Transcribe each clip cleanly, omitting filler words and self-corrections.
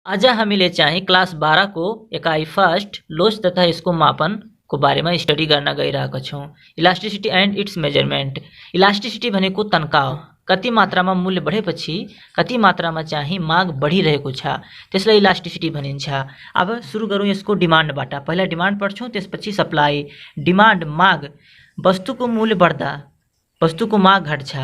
आज हामीले चाहिँ क्लास 12 को एकाइ फर्स्ट लोच तथा यसको मापन को बारेमा स्टडी गर्न गइरहेका छौँ। Elasticity and it's measurement. Elasticity भनेको तन्काव, कति मात्रामा मूल्य बढेपछि कति मात्रामा चाहिँ माग बढिरहेको छ, त्यसलाई इलास्टिसिटी भनिन्छ। अब सुरु गरौँ यसको डिमान्डबाट। पहिला डिमान्ड पढ्छौँ, त्यसपछि सप्लाई। डिमान्ड माग, वस्तुको मूल्य बढ्दा वस्तुको माग घट्छ,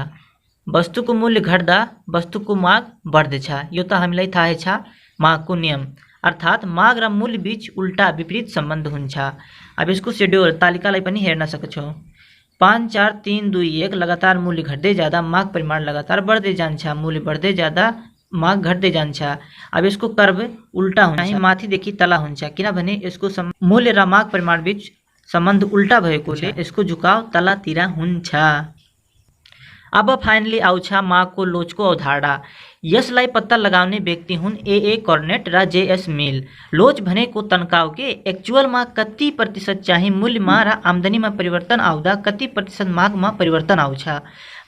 वस्तुको मूल्य घट्दा वस्तुको माग बढ्दछ। यो त हामीलाई थाहै छ मागको नियम, अर्थात् माग र मूल्य बीच उल्टा विपरीत सम्बन्ध हुन्छ। अब यसको शेड्युल तालिकालाई पनि हेर्न सक्छौँ। 5 4 3 2 1 लगातार मूल्य घट्दै जाँदा माग परिमाण लगातार बढ्दै जान्छ, मूल्य बढ्दै जाँदा माग घट्दै जान्छ। अब यसको कर्व उल्टा हुन्छ, माथिदेखि तला हुन्छ, किनभने यसको मूल्य र माग परिमाण बीच सम्बन्ध उल्टा भएकोले यसको झुकाव तलातिर हुन्छ। अब फाइनली आउँछ मागको लोचको अवधारणा। यसलाई पत्ता लगाउने व्यक्ति हुन् ए कर्नेट र जेएस मिल। लोच भनेको तन्काउ के एक्चुअलमा कति प्रतिशत चाहिँ मूल्यमा र आम्दानीमा परिवर्तन आउँदा कति प्रतिशत मागमा परिवर्तन आउँछ।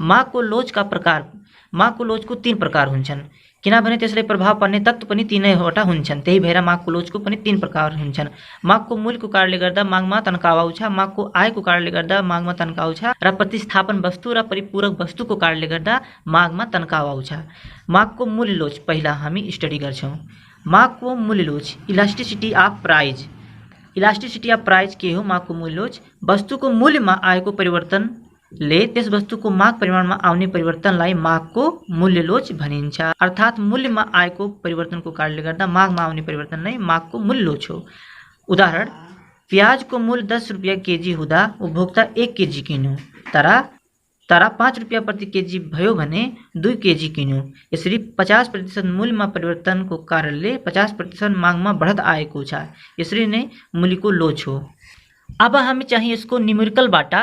मागको लोचका प्रकार, मागको लोचको 3 प्रकार हुन्छन्, किनभने त्यसलाई प्रभाव पर्ने तत्त्व पनि 3वटा हुन्छन्, त्यही भएर मागको लोचको पनि 3 प्रकार हुन्छन्। मागको मूल्यको कारणले गर्दा मागमा तन्काउ आउँछ, मागको आयको कारणले गर्दा मागमा तन्काउ आउँछ र प्रतिस्थापन वस्तु र परिपूरक वस्तुको कारणले गर्दा मागमा तन्काउ आउँछ। मागको मूल्य लोच पहिला हामी स्टडी गर्छौँ। मागको मूल्य लोच, elasticity of price. Elasticity of price के हो? मागको मूल्य लोच वस्तुको मूल्यमा आएको परिवर्तनले त्यस वस्तुको माग परिमाणमा आउने परिवर्तनलाई मागको मूल्य लोच भनिन्छ। अर्थात् मूल्यमा आएको परिवर्तनको कारणले गर्दा मागमा आउने परिवर्तन नै मागको मूल्य लोच हो। उदाहरण, प्याजको मूल्य 10 रुपियाँ केजी हुँदा उपभोक्ता 1 केजी किन्यो, तर 5 रुपियाँ प्रति केजी भयो भने 2 केजी किन्यो। यसरी 50% मूल्यमा परिवर्तनको कारणले 50% मागमा बढ्दै आएको छ। यसरी नै मूल्यको लोच हो। अब हामी चाहिँ यसको न्युमेरिकलबाट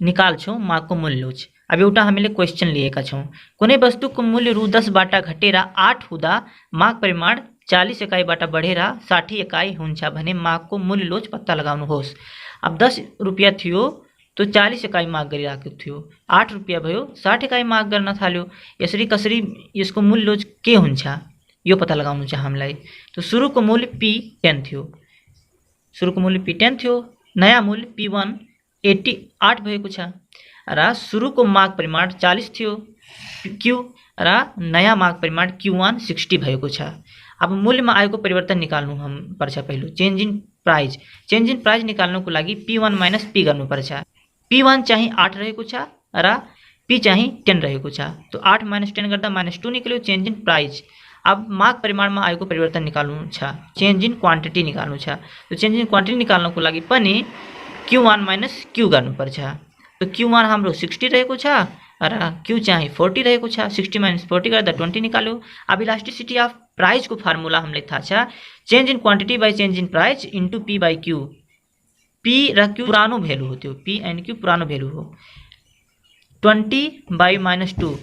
निकाल्छौँ मागको मूल्य लोच। अब एउटा हामीले क्वेशन लिएका छौँ। कुनै वस्तुको मूल्य रु 10 बाट घटेर 8 हुँदा माग परिमाण 40 इकाइबाट बढेर 60 इकाइ हुन्छ भने मागको मूल्य लोच पत्ता लगाउनुहोस्। अब 10 रुपियाँ थियो तो 40 इकाइ माग गरिरहेको थियो, 8 रुपियाँ भयो 60 इकाइ माग गर्न थाल्यो। यसरी कसरी यसको मूल्य लोच के हुन्छ यो पत्ता लगाउनु छ हामीलाई। तो सुरुको मूल्य P10 थियो, सुरुको मूल्य P10 थियो, नयाँ मूल्य P1 88 भएको छ र सुरुको माग परिमाण 40 थियो Q र नयाँ माग परिमाण Q1 60 भएको छ। अब मूल्यमा आएको परिवर्तन निकाल्नु हम पर्छ। पहिलो change in price. Change in price निकाल्नको लागि P1 माइनस P गर्नुपर्छ। P1 चाहिँ 8 रहेको छ र P चाहिँ 10 रहेको छ। तो 8 माइनस 10 गर्दा -2 निक्ल्यो, चेन्ज इन प्राइज। अब माग परिमाणमा आएको परिवर्तन निकाल्नु छ, चेन्ज इन क्वान्टिटी निकाल्नु छ। तो चेन्ज इन क्वान्टिटी निकाल्नको लागि पनि Q1 माइनस Q गर्नुपर्छ। तो Q1 हाम्रो 60 रहेको छ र Q चाहिँ 40 रहेको छ। 60 माइनस 40 गर्दा 20 निकाल्यो। अब इलास्टिसिटी अफ प्राइज को फर्मुला हामीलाई थाहा छ, change in quantity by change in price into P by Q। P र Q पुरानो भेल्यु हो, त्यो P एन्ड Q पुरानो भेल्यु हो। 20 बाई -2,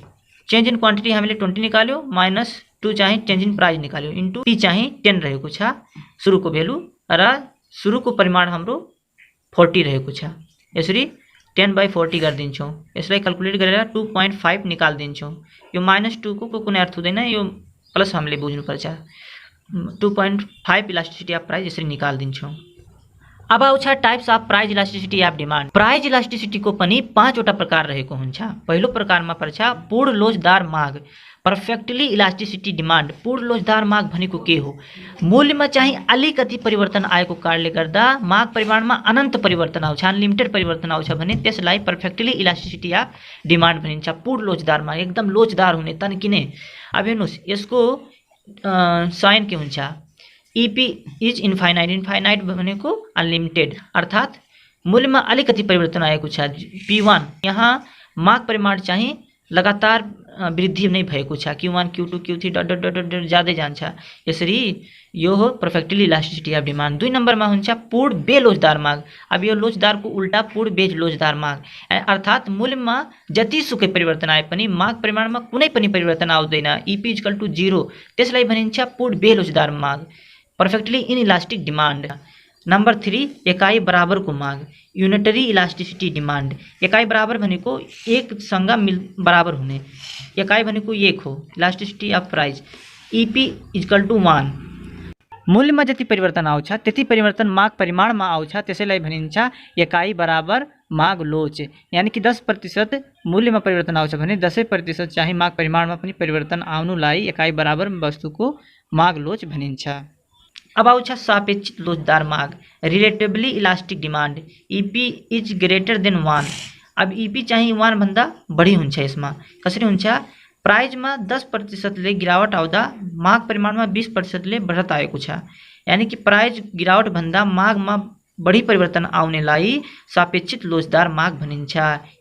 चेन्ज इन क्वान्टिटी हामीले 20 निकाल्यो, -2 चाहिँ चेन्ज इन प्राइज निकाल्यो, इन्टु P चाहिँ 10 रहेको छ सुरुको भेल्यु र सुरुको परिमाण हाम्रो 40 रहेको छ। यसरी 10/40 गरिदिन्छौँ। यसलाई क्याल्कुलेट गरेर 2.5 निकालिदिन्छौँ। यो -2 को कुनै अर्थ हुँदैन, यो प्लस हामीले बुझ्नुपर्छ। 2.5 इलास्टिसिटी अफ प्राइज यसरी निकालिदिन्छौँ। अब आउँछ types of price elasticity of demand. Price इलास्टिसिटीको पनि 5 वटा प्रकार रहेको हुन्छ। पहिलो प्रकारमा पर्छ पूर्ण लोचदार माग, पर्फेक्टली इलास्टिसिटी डिमान्ड। पूर्ण लोचदार माग भनेको के हो? मूल्यमा चाहिँ अलिकति परिवर्तन आएको कारणले गर्दा माग परिमाणमा अनन्त परिवर्तन आउँछ, अनलिमिटेड परिवर्तन आउँछ भने त्यसलाई पर्फेक्टली इलास्टिसिटी अफ डिमान्ड भनिन्छ। पूर्ण लोचदार माग, एकदम लोचदार हुने, तन्किने। अब हेर्नुहोस् यसको साइन के हुन्छ? EP is infinite. इन्फाइनाइट भनेको अनलिमिटेड, अर्थात् मूल्यमा अलिकति परिवर्तन आएको छ P1। यहाँ माग परिमाण चाहिँ लगातार वृद्धि नै भएको छ, Q1 Q2 Q3 dot dot dot dot जाँदै जान्छ। यसरी यो हो पर्फेक्टली इलास्टिसिटी अफ डिमान्ड। 2 नम्बरमा हुन्छ पूर्ण बेलोचदार माग। अब यो लोचदारको उल्टा पूर्ण बेलोचदार माग, अर्थात् मूल्यमा जतिसुकै परिवर्तन आए पनि माग परिमाणमा कुनै पनि परिवर्तन आउँदैन, EP इक्वल टु 0, त्यसलाई भनिन्छ पूर्ण बेलोचदार माग, पर्फेक्टली इनइलास्टिक डिमान्ड। नंबर 3 एकाइ बराबरको माग, युनिटरी इलास्टिसिटी डिमान्ड। एकाइ बराबर भनेको एकसँग बराबर हुने, एकाइ भनेको 1 हो। Elasticity of price EP equal to 1, मूल्यमा जति परिवर्तन आउँछ त्यति परिवर्तन माग परिमाणमा आउँछ, त्यसैलाई भनिन्छ एकाइ बराबर माग लोच। यानि कि 10% मूल्यमा परिवर्तन आउँछ भने 10% चाहिँ माग परिमाणमा पनि परिवर्तन आउनुलाई एकाइ बराबर वस्तुको माग लोच भनिन्छ। अब आउँछ सापेक्षित लोचदार माग, relatively elastic demand. EP is greater than 1। अब ईपी चाहिँ 1 भन्दा बढी हुन्छ। यसमा कसरी हुन्छ? प्राइजमा 10%ले गिरावट आउँदा माग परिमाणमा 20%ले बढत आएको छ। यानी कि प्राइज गिरावट भन्दा मागमा बढी परिवर्तन आउनेलाई सापेक्षित लोचदार माग भनिन्छ।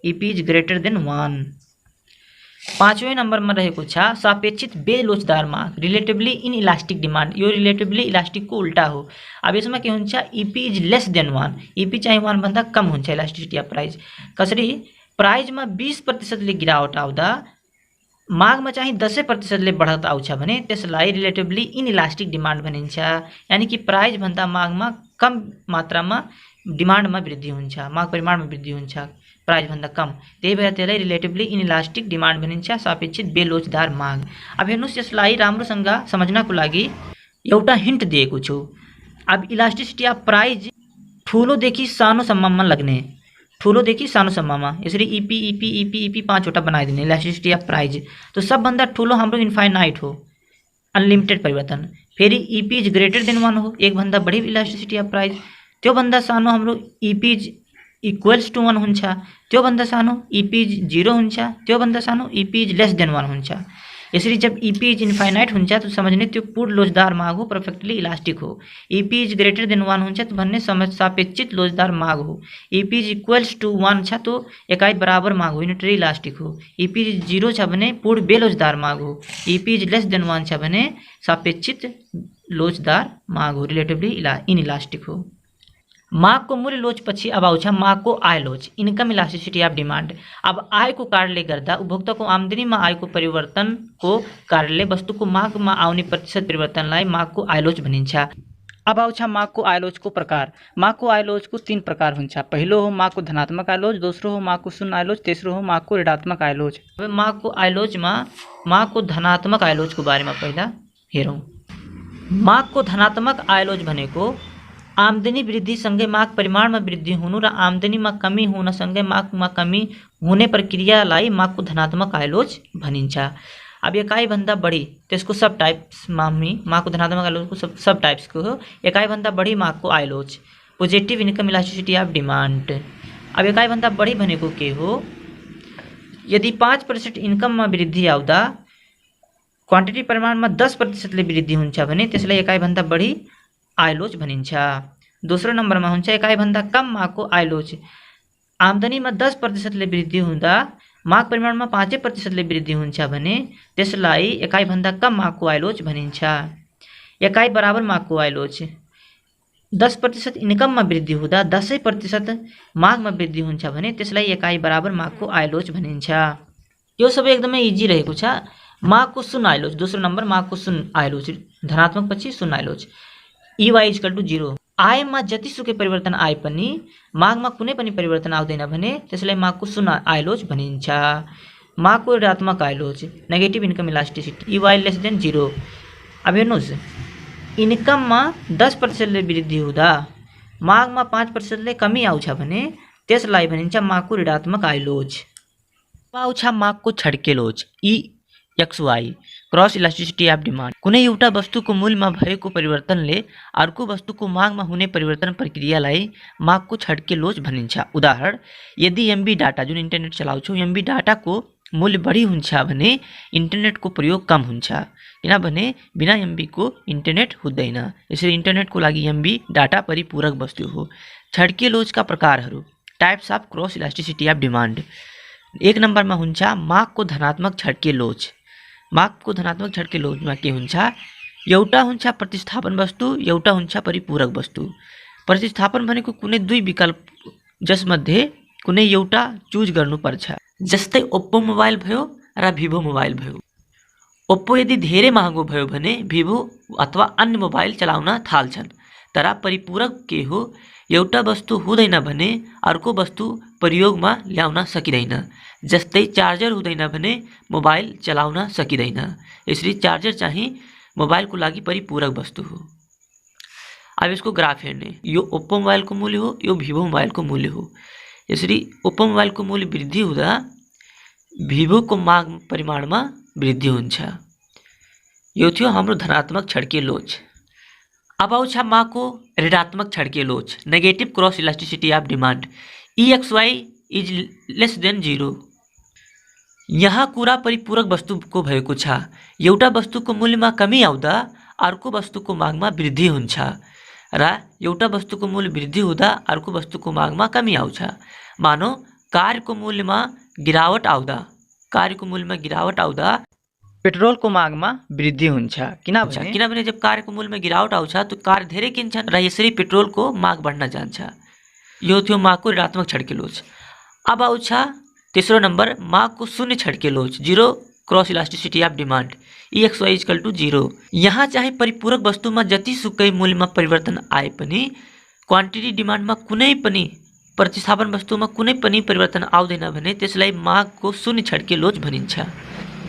EP is greater than 1। 5वें नम्बरमा रहेको छ सापेक्षित बेलोचदार माग, रिलेटिभली इन इलास्टिक डिमान्ड। यो रिलेटिभली इलास्टिकको उल्टा हो। अब यसमा के हुन्छ? EP is less than 1। EP चाहिँ 1 भन्दा कम हुन्छ इलास्टिसिटी अफ प्राइज। कसरी? प्राइजमा 20%ले गिरावट आउँदा मागमा चाहिँ 10%ले बढत आउँछ भने त्यसलाई रिलेटिभली इन इलास्टिक डिमान्ड भनिन्छ। यानी कि प्राइज भन्दा मागमा कम मात्रामा डिमान्डमा वृद्धि हुन्छ, माग परिमाणमा वृद्धि हुन्छ प्राइज भन्दा कम, त्यही भएर त्यसलाई रिलेटिभली इन इलास्टिक डिमान्ड भनिन्छ, सापेक्षित बेलोचदार माग। अब हेर्नुहोस्, यसलाई राम्रोसँग समझ्नको लागि एउटा हिन्ट दिएको छु। अब इलास्टिसिटी अफ प्राइज ठुलोदेखि सानोसम्ममा लग्ने, ठुलोदेखि सानोसम्ममा यसरी ईपी ईपी ईपी ईपी 5वटा बनाइदिने इलास्टिसिटी अफ प्राइज। तो सबभन्दा ठुलो हाम्रो इन्फाइनाइट हो, अनलिमिटेड परिवर्तन। फेरि ईपी इज ग्रेटर देन 1 हो, एक भन्दा बढी इलास्टिसिटी अफ प्राइज। त्योभन्दा सानो हाम्रो ईपी इज इक्वल्स टु 1 हुन्छ, त्योभन्दा सानो ईपी इज 0 हुन्छ, त्योभन्दा सानो ईपी इज लेस देन 1 हुन्छ। यसरी जब ईपी इज इन्फाइनाइट हुन्छ तो समझने त्यो पूर्ण लोचदार माग हो, पर्फेक्टली इलास्टिक हो। ईपी इज ग्रेटर देन 1 हुन्छ तो भन्ने सापेक्षित लोचदार माग हो। ईपी इज इक्वल्स टु 1 छ तो एकाइ बराबर माग हो, यूनिटरी इलास्टिक हो। ईपी इज 0 छ भने पूर्ण बेलोचदार माग हो। ईपी इज लेस देन 1 छ भने सापेक्षित लोचदार माग हो, रिलेटिभली इन इलास्टिक हो। मागको मूल्य लोचपछि अब आउँछ मागको आय लोच, इन्कम इलास्टिसिटी अफ डिमान्ड। अब आयको कारणले गर्दा उपभोक्ताको आम्दानीमा आएको परिवर्तनको कारणले वस्तुको मागमा आउने प्रतिशत परिवर्तनलाई मागको आय लोच भनिन्छ। अब आउँछ मागको आय लोचको प्रकार। मागको आय लोचको 3 प्रकार हुन्छ। पहिलो हो मागको धनात्मक आय लोच, दोस्रो हो मागको शून्य आय लोच, तेस्रो हो मागको ऋणात्मक आय लोच। अब मागको आय लोचमा मागको धनात्मक आय लोचको बारेमा पहिला हेरौँ। मागको धनात्मक आय लोच भनेको आम्दानी वृद्धिसँगै माग परिमाणमा वृद्धि हुनु र आम्दानीमा कमी हुनसँगै मागमा कमी हुने प्रक्रियालाई मागको धनात्मक आय लोच भनिन्छ। अब एकाइभन्दा बढी त्यसको सब टाइप्समा हामी मागको धनात्मक आय लोचको सब टाइप्सको हो। एकाइभन्दा बढी मागको आय लोच, positive income elasticity of demand. अब एकाइभन्दा बढी भनेको के हो? यदि 5% इन्कममा वृद्धि आउँदा क्वान्टिटी परिमाणमा 10%ले वृद्धि हुन्छ भने त्यसलाई एकाइभन्दा बढी आय लोच भनिन्छ। दोस्रो नम्बरमा हुन्छ एकाइभन्दा कम मागको आय लोच। आम्दानीमा 10%ले वृद्धि हुँदा माग परिमाणमा 5% वृद्धि हुन्छ भने त्यसलाई एकाइभन्दा कम मागको आय लोच भनिन्छ। एकाइ बराबर मागको आय लोच, 10% इन्कममा वृद्धि हुँदा 10% मागमा वृद्धि हुन्छ भने त्यसलाई एकाइ बराबर मागको आय लोच भनिन्छ। यो सबै एकदमै इजी रहेको छ। मागको शून्य आय लोच, दोस्रो नम्बर मागको शून्य आय लोच, धनात्मक पछि शून्य आय लोच। EY is equal to 0। आयमा जतिसुकै परिवर्तन आए पनि मागमा कुनै पनि परिवर्तन आउँदैन भने त्यसलाई मागको शून्य आय लोच भनिन्छ। मागको ऋणात्मक आय लोच, negative income elasticity, EY less than 0। अब हेर्नुहोस्, इन्कममा 10%ले वृद्धि हुँदा मागमा 5%ले कमी आउँछ भने त्यसलाई भनिन्छ मागको ऋणात्मक आय लोच। आउँछ मागको छड्के लोच, EXY, cross elasticity of demand. कुनै एउटा वस्तुको मूल्यमा भएको परिवर्तनले अर्को वस्तुको मागमा हुने परिवर्तन प्रक्रियालाई मागको छड्के लोच भनिन्छ। उदाहरण, यदि MB डाटा, जुन इन्टरनेट चलाउँछौँ, MB डाटाको मूल्य बढी हुन्छ भने इन्टरनेटको प्रयोग कम हुन्छ, किनभने बिना MB को इन्टरनेट हुँदैन। यसरी इन्टरनेटको लागि MB डाटा परिपूरक वस्तु हो। छड्के लोचका प्रकारहरू, types of cross elasticity of demand. 1 नम्बरमा हुन्छ मागको धनात्मक छड्के लोच। मागको धनात्मक छड्के लोचमा के हुन्छ? एउटा हुन्छ प्रतिस्थापन वस्तु, एउटा हुन्छ परिपूरक वस्तु। प्रतिस्थापन भनेको कुनै 2 विकल्प जसमध्ये कुनै एउटा चुज गर्नुपर्छ। जस्तै ओप्पो मोबाइल भयो र भिभो मोबाइल भयो। ओप्पो यदि धेरै महँगो भयो भने भिभो अथवा अन्य मोबाइल चलाउन थाल्छन्। तर परिपूरक के हो? एउटा वस्तु हुँदैन भने अर्को वस्तु प्रयोगमा ल्याउन सकिँदैन। जस्तै चार्जर हुँदैन भने मोबाइल चलाउन सकिँदैन। यसरी चार्जर चाहिँ मोबाइलको लागि परिपूरक वस्तु हो। अब इसको ग्राफ हेर्ने यो ओप्पो मोबाइलको मूल्य हो, यो भिभो मोबाइलको मूल्य हो। यसरी ओप्पो मोबाइलको मूल्य वृद्धि हुँदा भिभोको माग परिमाणमा वृद्धि हुन्छ। यो थियो हाम्रो धनात्मक छड्के लोच। अब आउँछ मागको ऋणात्मक छड्के लोच, negative cross elasticity of demand. EXY is less than 0। यहाँ कुरा परिपूरक वस्तुको भएको छ। एउटा वस्तुको मूल्यमा कमी आउँदा अर्को वस्तुको मागमा वृद्धि हुन्छ र एउटा वस्तुको मूल्य वृद्धि हुँदा अर्को वस्तुको मागमा कमी आउँछ। मानौ कार्यको मूल्यमा गिरावट आउँदा पेट्रोलको मागमा वृद्धि हुन्छ। किनभने जब कार्यको मूल्यमा गिरावट आउँछ तो कार धेरै किन्छन् र यसरी पेट्रोलको माग बढ्न जान्छ। यो थियो मागको ऋणात्मक छड्के लोच। अब आउँछ तेस्रो नम्बर मागको शून्य छड्के लोच, 0 cross elasticity of demand. EXY equal to 0। यहाँ चाहिँ परिपूरक वस्तुमा जतिसुकै मूल्यमा परिवर्तन आए पनि क्वान्टिटी डिमान्डमा कुनै पनि प्रतिस्थापन वस्तुमा कुनै पनि परिवर्तन आउँदैन भने त्यसलाई मागको शून्य छड्के लोच भनिन्छ।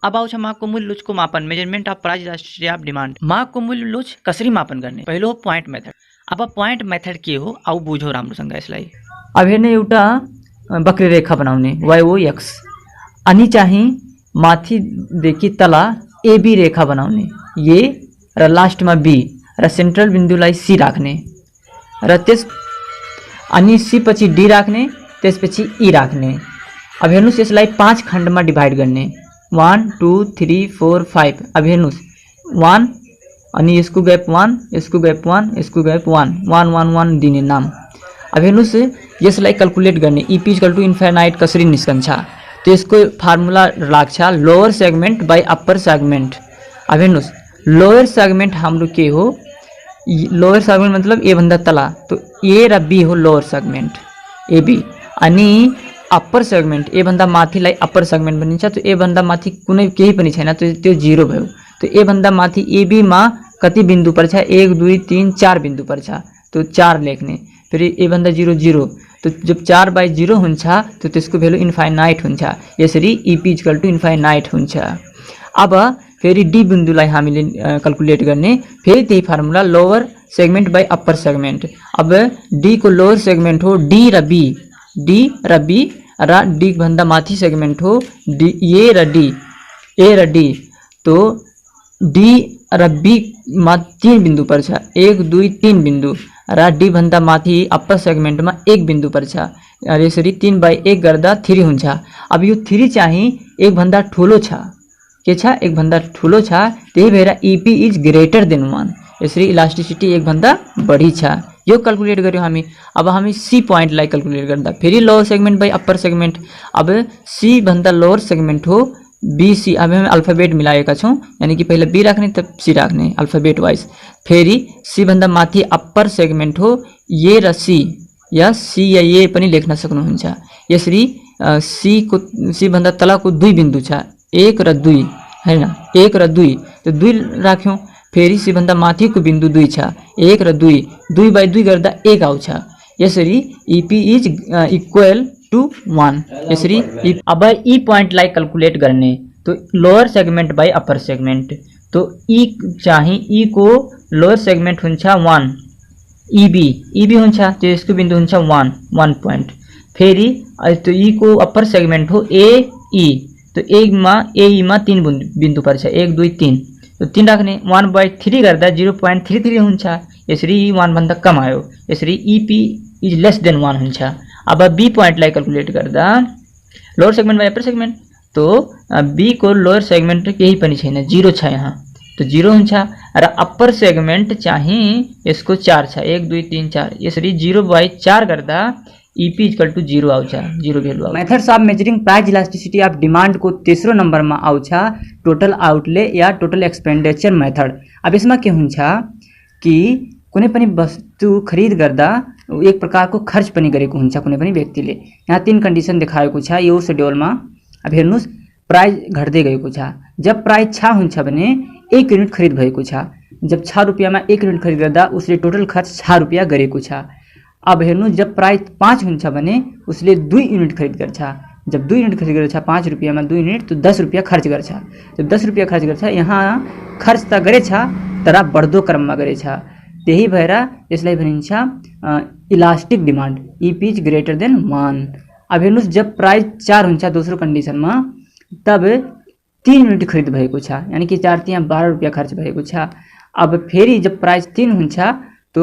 अब आउँछ मागको मूल्य लोचको मापन, measurement of price elasticity of demand. मागको मूल्य लोच कसरी मापन गर्ने? पहिलो हो पोइन्ट मेथड। अब पोइन्ट मेथड के हो आउ बुझौ राम्रोसँग यसलाई। अब हेर्ने एउटा वक्ररेखा बनाउने YOX अनि चाहिँ माथिदेखि तला AB रेखा बनाउने A र लास्टमा B र सेन्ट्रल बिन्दुलाई C राख्ने र त्यस अनि C पछि D राख्ने, त्यसपछि E राख्ने। अब हेर्नुस् यसलाई 5 खण्डमा डिभाइड गर्ने, 1 2 3 4 5। अब हेर्नुस् 1 अनि यसको ग्याप 1, यसको ग्याप 1, यसको ग्याप 1, 1 1 1 दिने नाम। अब हेर्नुस् यसलाई क्याल्कुलेट गर्ने EP इक्वल टु इन्फाइनाइट कसरी निस्कन्छ तो यसको फार्मुला लाग्छ lower segment by upper segment. अब हेर्नुस् लोअर सेगमेन्ट हाम्रो के हो? लोअर सेगमेन्ट मतलब ए भन्दा तला, तो A र B हो लोअर सेगमेन्ट AB। अनि अप्पर सेगमेन्ट ए भन्दा माथिलाई अप्पर सेगमेन्ट भनिन्छ। तो ए भन्दा माथि कुनै केही पनि छैन, तो त्यो 0 भयो। तो ए भन्दा माथि AB मा कति बिन्दु पर्छ? 1 2 3 4 बिन्दु पर्छ, तो 4 लेख्ने। फेरि ए भन्दा 0 0, तो जब 4/0 हुन्छ तो त्यसको भ्यालु इन्फाइनाइट हुन्छ। यसरी EP इक्वल टु इन्फाइनाइट हुन्छ। अब फेरि D बिन्दुलाई हामीले क्याल्कुलेट गर्ने, फेरि त्यही formula lower segment by upper segment. अब D को लोअर सेगमेन्ट हो D र B, D र B र D भन्दा माथि सेगमेन्ट हो A र D। तो D र B मा 3 बिन्दु पर्छ, 1 2 3 बिन्दु र D भन्दा माथि अप्पर सेगमेन्टमा 1 बिन्दु पर्छ। यसरी 3/1 गर्दा 3 हुन्छ। अब यो 3 चाहिँ 1 भन्दा ठुलो छ, के छ? 1 भन्दा ठुलो छ, त्यही भएर EP इज ग्रेटर देन 1। यसरी इलास्टिसिटी 1 भन्दा बढी छ। यो क्याल्कुलेट गर्यो हामी। अब हामी C पोइन्टलाई क्याल्कुलेट गर्दा फेरि lower segment by upper segment. अब C भन्दा लोअर सेगमेन्ट हो BC। अब हामी अल्फाबेट मिलाएका छौँ, यानी कि पहिला B राख्ने तब C राख्ने अल्फाबेट वाइज। फेरि C भन्दा माथि अप्पर सेगमेन्ट हो A र C, yeah C yeah A पनि लेख्न सक्नुहुन्छ। यसरी C भन्दा तलको 2 बिन्दु छ, 1 र 2 हैन, 1 र 2, तो 2 राख्यौँ। फेरि C भन्दा माथिको बिन्दु 2 छ, 1 र 2, 2/2 गर्दा 1 आउँछ। यसरी EP इज इक्वल टु 1। यसरी अब E पोइन्टलाई क्याल्कुलेट गर्ने, तो lower segment by upper segment. तो E चाहिँ E को लोअर सेगमेन्ट हुन्छ 1, EB हुन्छ, तो यसको बिन्दु हुन्छ 1 पोइन्ट। फेरि तो E को अप्पर सेगमेन्ट हो AE, तो AE मा 3 बिन्दु पर्छ, 1 2 3, तो 3 राख्ने। 1/3 गर्दा 0.33 हुन्छ। यसरी 1 भन्दा कम आयो। यसरी EP इज लेस देन 1 हुन्छ। अब B पोइन्टलाई क्याल्कुलेट गर्दा lower segment by upper segment, तो B को लोअर सेगमेन्ट केही पनि छैन, 0 छ यहाँ, तो 0 हुन्छ। र अप्पर सेगमेन्ट चाहिँ यसको 4 छ, 1 2 3 4। यसरी 0/4 गर्दा EP इक्वल टु 0 आउँछ, 0 भ्यालु आउँछ। Methods of measuring price elasticity of demand को तेस्रो नम्बरमा आउँछ टोटल आउटले या टोटल एक्सपेन्डिचर मेथड। अब यसमा के हुन्छ कि कुनै पनि वस्तु खरिद गर्दा एक प्रकारको खर्च पनि गरेको हुन्छ कुनै पनि व्यक्तिले। यहाँ 3 कन्डिसन देखाएको छ यो शेड्युलमा। अब हेर्नुस् प्राइस घट्दै गएको छ। जब प्राइस 6 हुन्छ भने 1 युनिट खरिद भएको छ। जब 6 रुपैयाँमा 1 युनिट खरिद गर्दा उसले टोटल खर्च 6 रुपैयाँ गरेको छ। अब हेर्नुस् जब प्राइस 5 हुन्छ भने उसले 2 युनिट खरिद गर्छ। जब 2 युनिट खरिद गर्छ 5 रुपैयाँमा 2 युनिट, तो 10 रुपैयाँ खर्च गर्छ। जब 10 रुपैयाँ खर्च गर्छ, यहाँ खर्च त गरेछ तर बढ्दो क्रममा गरेछ। त्यही भएर यसलाई भनिन्छ elastic demand, if is greater than 1। अब हेर्नुहोस् जब प्राइस 4 हुन्छ दोस्रो कन्डिसनमा तब 3 युनिट खरिद भएको छ, यानी कि 4 त्यहाँ 12 रुपियाँ खर्च भएको छ। अब फेरि जब प्राइस 3 हुन्छ तो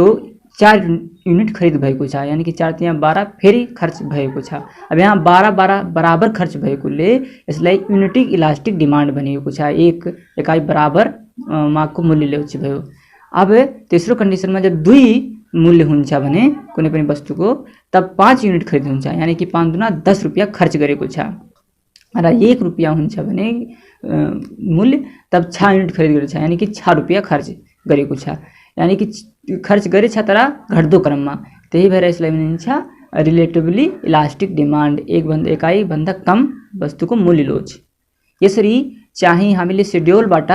4 युनिट खरिद भएको छ, यानी कि 4 त्यहाँ 12 फेरि खर्च भएको छ। अब यहाँ 12 बराबर खर्च भएकोले यसलाई युनिटिक इलास्टिक डिमान्ड भनिएको छ, एक एकाइ बराबर मागको मूल्य ल्याउँछ भयो। अब तेस्रो कन्डिसनमा जब 2 मूल्य हुन्छ भने कुनै पनि वस्तुको तब 5 युनिट खरिद हुन्छ, यानी कि 5 दुना 10 रुपियाँ खर्च गरेको छ। र 1 रुपियाँ हुन्छ भने मूल्य तब 6 युनिट खरिद गरेको छ, यानी कि 6 रुपियाँ खर्च गरेको छ, यानी कि खर्च गरेछ तर घट्दो क्रममा। त्यही भएर यसलाई भनिन्छ रिलेटिभली इलास्टिक डिमान्ड, एकाइ भन्दा कम वस्तुको मूल्य लोच। यसरी चाहिँ हामीले शेड्युलबाट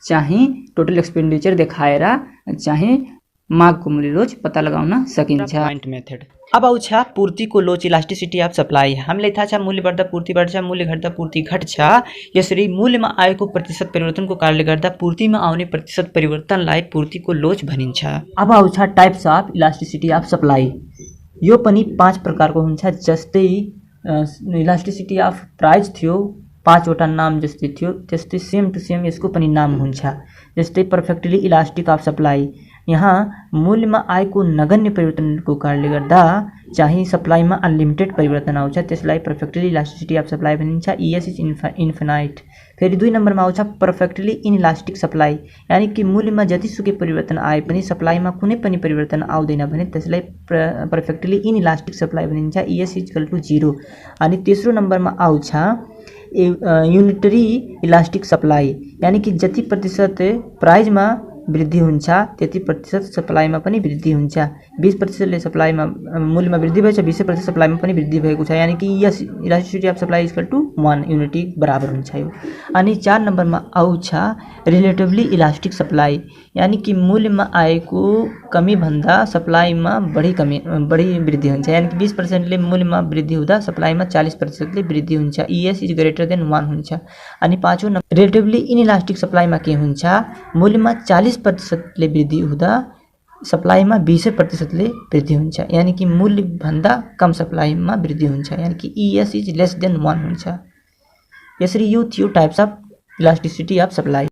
चाहिँ टोटल एक्सपेन्डिचर देखाएर चाहिँ मागको मूल्य लोच पत्ता लगाउन सकिन्छ। Point method. अब आउँछ पूर्तिको लोच, इलास्टिसिटी अफ सप्लाई। हामीलाई थाहा छ मूल्य बढ्दा पूर्ति बढ्छ, मूल्य घट्दा पूर्ति घट्छ। यसरी मूल्यमा आएको प्रतिशत परिवर्तनको कारणले गर्दा पूर्तिमा आउने प्रतिशत परिवर्तनलाई पूर्तिको लोच भनिन्छ। अब आउँछ types of elasticity of supply. यो पनि 5 प्रकारको हुन्छ। जस्तै इलास्टिसिटी अफ प्राइस थियो, 5 वटा नाम जस्तै थियो, त्यस्तै सेम टु सेम यसको पनि नाम हुन्छ। जस्तै पर्फेक्टली इलास्टिक अफ सप्लाई, यहाँ मूल्यमा आएको नगण्य परिवर्तनको कारणले गर्दा चाहिँ सप्लाईमा अनलिमिटेड परिवर्तन आउँछ, त्यसलाई पर्फेक्टली इलास्टिसिटी अफ सप्लाई भनिन्छ। ES is infinite. फेरि 2 नम्बरमा आउँछ पर्फेक्टली इनइलास्टिक सप्लाई, यानी कि मूल्यमा जतिसुकै परिवर्तन आए पनि सप्लाईमा कुनै पनि परिवर्तन आउँदैन भने त्यसलाई पर्फेक्टली इनइलास्टिक सप्लाई भनिन्छ। ES is equal to 0। अनि तेस्रो नम्बरमा आउँछ युनिटरी इलास्टिक सप्लाई, यानी कि जति प्रतिशत प्राइजमा वृद्धि हुन्छ त्यति प्रतिशत सप्लाईमा पनि वृद्धि हुन्छ। 20% सप्लाईमा मूल्यमा वृद्धि भएछ, 20% सप्लाईमा पनि वृद्धि भएको छ, यानी कि यस elasticity of supply equal to 1 unity बराबर हुन्छ यो। अनि 4 नम्बरमा आउँछ रिलेटिभली इलास्टिक सप्लाई, यानी कि मूल्यमा आएको कमी भन्दा सप्लाईमा बढी वृद्धि हुन्छ, यानी कि 20%ले मूल्यमा वृद्धि हुँदा सप्लाईमा 40%ले वृद्धि हुन्छ। इएस इज ग्रेटर देन 1 हुन्छ। अनि 5औं नम्बर रिलेटिभली इनइलास्टिक सप्लाईमा के हुन्छ, मूल्यमा 40%ले वृद्धि हुँदा सप्लाईमा 20%ले वृद्धि हुन्छ, यानी कि मूल्य भन्दा कम सप्लाईमा वृद्धि हुन्छ, यानी कि इएस इज लेस देन 1 हुन्छ। यसरी यो थियो types of elasticity of supply.